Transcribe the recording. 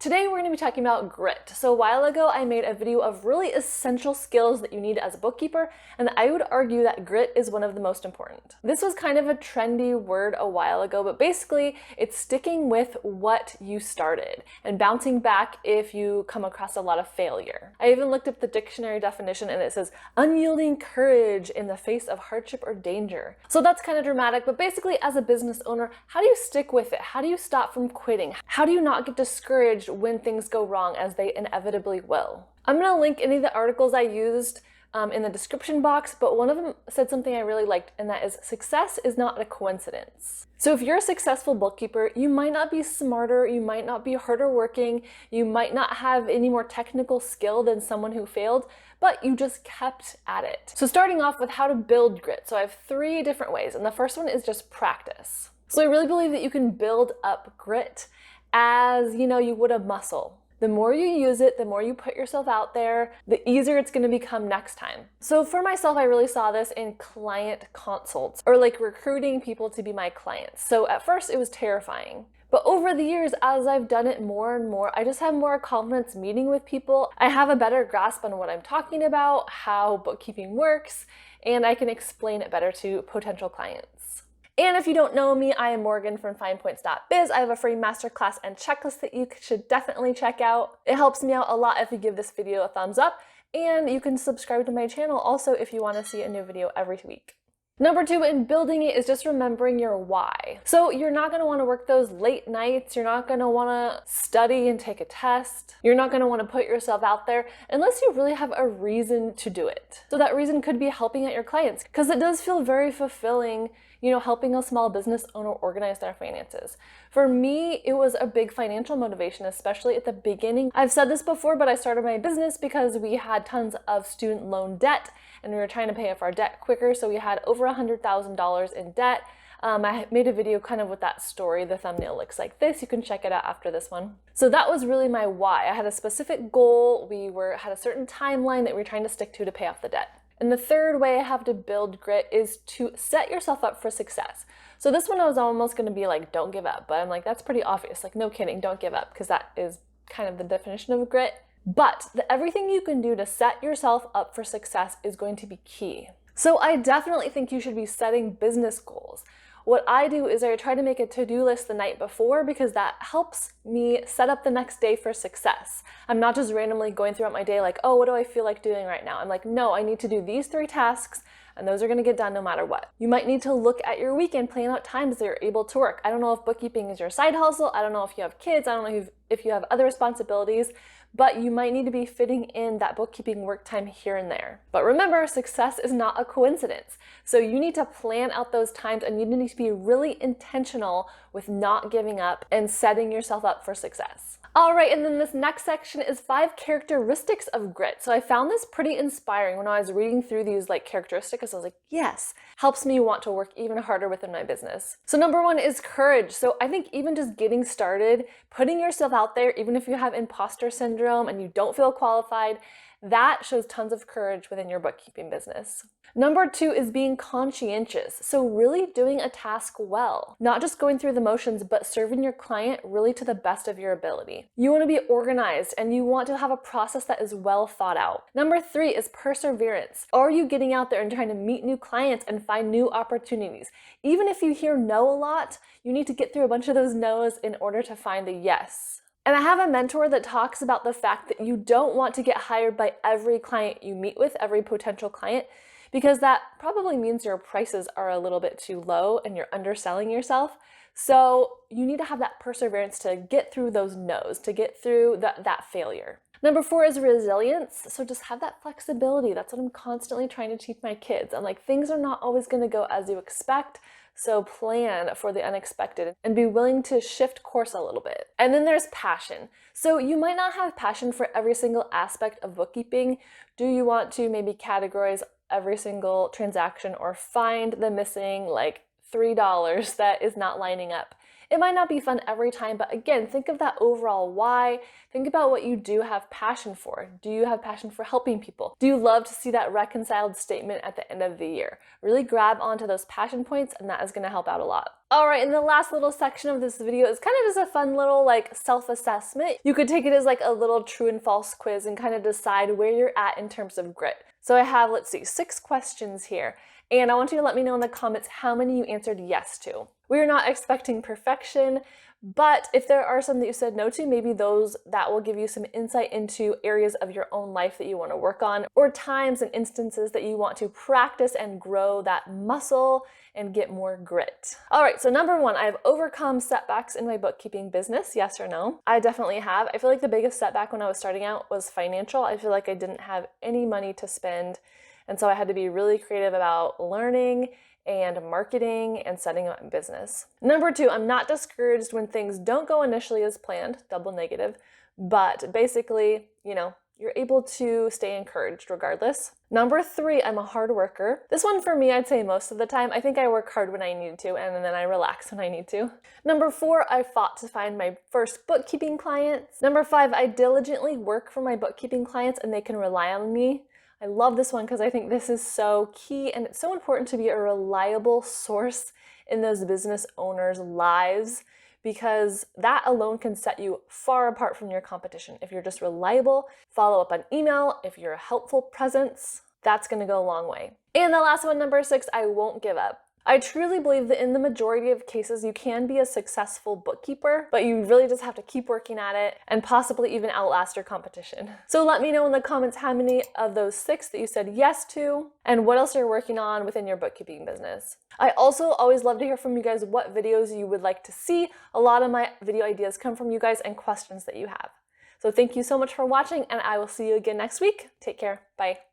Today we're going to be talking about grit. So a while ago I made a video of really essential skills that you need as a bookkeeper, and I would argue that grit is one of the most important. This was kind of a trendy word a while ago, but basically it's sticking with what you started and bouncing back if you come across a lot of failure. I even looked up the dictionary definition and it says unyielding courage in the face of hardship or danger. So that's kind of dramatic, but basically as a business owner, how do you stick with it? How do you stop from quitting? How do you not get discouraged when things go wrong, as they inevitably will? I'm going to link any of the articles I used in the description box, but one of them said something I really liked, and that is success is not a coincidence. So if you're a successful bookkeeper, you might not be smarter, you might not be harder working, you might not have any more technical skill than someone who failed, but you just kept at it. So starting off with how to build grit. So I have 3 different ways, and the first one is just practice. So I really believe that you can build up grit as you would a muscle. The more you use it, the more you put yourself out there, the easier it's going to become next time. So for myself, I really saw this in client consults, or like recruiting people to be my clients. So at first it was terrifying. But over the years, as I've done it more and more, I just have more confidence meeting with people. I have a better grasp on what I'm talking about, how bookkeeping works, and I can explain it better to potential clients. And if you don't know me, I am Morgan from FinePoints.biz. I have a free masterclass and checklist that you should definitely check out. It helps me out a lot if you give this video a thumbs up, and you can subscribe to my channel also if you want to see a new video every week. Number 2 in building it is just remembering your why. So you're not going to want to work those late nights. You're not going to want to study and take a test. You're not going to want to put yourself out there unless you really have a reason to do it. So that reason could be helping out your clients, because it does feel very fulfilling, helping a small business owner organize their finances. For me, it was a big financial motivation, especially at the beginning. I've said this before, but I started my business because we had tons of student loan debt and we were trying to pay off our debt quicker. So we had over $100,000 in debt. I made a video kind of with that story. The thumbnail looks like this. You can check it out after this one. So that was really my why. I had a specific goal. We had a certain timeline that we were trying to stick to pay off the debt. And the third way I have to build grit is to set yourself up for success. So this one I was almost going to be like, don't give up. But I'm like, that's pretty obvious. Like, no kidding, don't give up, because that is kind of the definition of grit. But everything you can do to set yourself up for success is going to be key. So I definitely think you should be setting business goals. What I do is I try to make a to-do list the night before, because that helps me set up the next day for success. I'm not just randomly going throughout my day like, oh, what do I feel like doing right now? I'm like, no, I need to do these 3 tasks, and those are going to get done no matter what. You might need to look at your weekend, plan out times that you're able to work. I don't know if bookkeeping is your side hustle. I don't know if you have kids. I don't know if you have other responsibilities, but you might need to be fitting in that bookkeeping work time here and there. But remember, success is not a coincidence. So you need to plan out those times, and you need to be really intentional with not giving up and setting yourself up for success. All right, and then this next section is 5 characteristics of grit. So I found this pretty inspiring when I was reading through these characteristics. I was like, yes, helps me want to work even harder within my business. So number 1 is courage. So I think even just getting started, putting yourself out there, even if you have imposter syndrome and you don't feel qualified, that shows tons of courage within your bookkeeping business. Number 2 is being conscientious. So really doing a task well, not just going through the motions, but serving your client really to the best of your ability. You want to be organized, and you want to have a process that is well thought out. Number 3 is perseverance. Are you getting out there and trying to meet new clients and find new opportunities? Even if you hear no a lot, you need to get through a bunch of those no's in order to find the yes. And I have a mentor that talks about the fact that you don't want to get hired by every client you meet with, every potential client, because that probably means your prices are a little bit too low and you're underselling yourself. So you need to have that perseverance to get through those no's, to get through that failure. Number 4 is resilience. So just have that flexibility. That's what I'm constantly trying to teach my kids. I'm like, things are not always going to go as you expect. So plan for the unexpected and be willing to shift course a little bit. And then there's passion. So you might not have passion for every single aspect of bookkeeping. Do you want to maybe categorize every single transaction or find the missing $3 that is not lining up? It might not be fun every time, but again, think of that overall why. Think about what you do have passion for. Do you have passion for helping people? Do you love to see that reconciled statement at the end of the year? Really grab onto those passion points, and that is going to help out a lot. All right, and the last little section of this video is kind of just a fun little like self-assessment. You could take it as like a little true and false quiz and kind of decide where you're at in terms of grit. So I have, let's see, 6 questions here. And I want you to let me know in the comments how many you answered yes to. We are not expecting perfection, but if there are some that you said no to, maybe that will give you some insight into areas of your own life that you want to work on, or times and instances that you want to practice and grow that muscle and get more grit. All right, so number 1, I've overcome setbacks in my bookkeeping business, yes or no? I definitely have. I feel like the biggest setback when I was starting out was financial. I feel like I didn't have any money to spend, and so I had to be really creative about learning and marketing and setting up my business. Number 2, I'm not discouraged when things don't go initially as planned, double negative, but basically, you're able to stay encouraged regardless. Number 3, I'm a hard worker. This one for me, I'd say most of the time. I think I work hard when I need to, and then I relax when I need to. Number 4, I fought to find my first bookkeeping clients. Number 5, I diligently work for my bookkeeping clients and they can rely on me. I love this one because I think this is so key, and it's so important to be a reliable source in those business owners' lives, because that alone can set you far apart from your competition. If you're just reliable, follow up on email, if you're a helpful presence, that's going to go a long way. And the last one, number 6, I won't give up. I truly believe that in the majority of cases, you can be a successful bookkeeper, but you really just have to keep working at it and possibly even outlast your competition. So let me know in the comments how many of those 6 that you said yes to, and what else you're working on within your bookkeeping business. I also always love to hear from you guys what videos you would like to see. A lot of my video ideas come from you guys and questions that you have. So thank you so much for watching, and I will see you again next week. Take care. Bye.